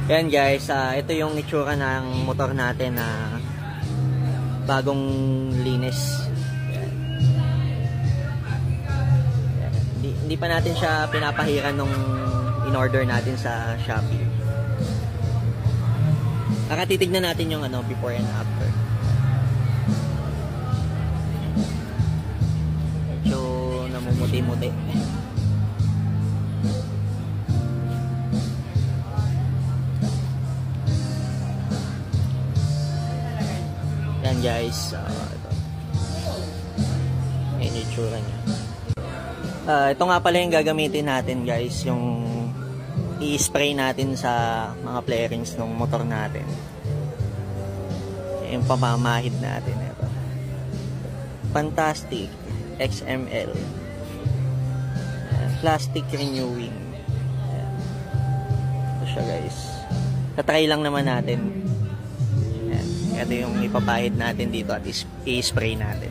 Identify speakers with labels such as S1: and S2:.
S1: Yan guys, ito yung itsura ng motor natin na bagong linis. Yan. Yan. Hindi pa natin siya pinapahiran nung in-order natin sa Shopee. Nakatitignan natin yung before and after. Medyo namumuti-muti. Yan guys, ito. Yan yung itsura niya. Ito nga pala yung gagamitin natin guys, yung i-spray natin sa mga flarings ng motor natin. Yung pamamahid natin ito. Fantastic XML. Plastic renewing. Ayan. Ito siya guys. Tatry lang naman natin. Ayan. Ito yung ipapahid natin dito at i-spray natin.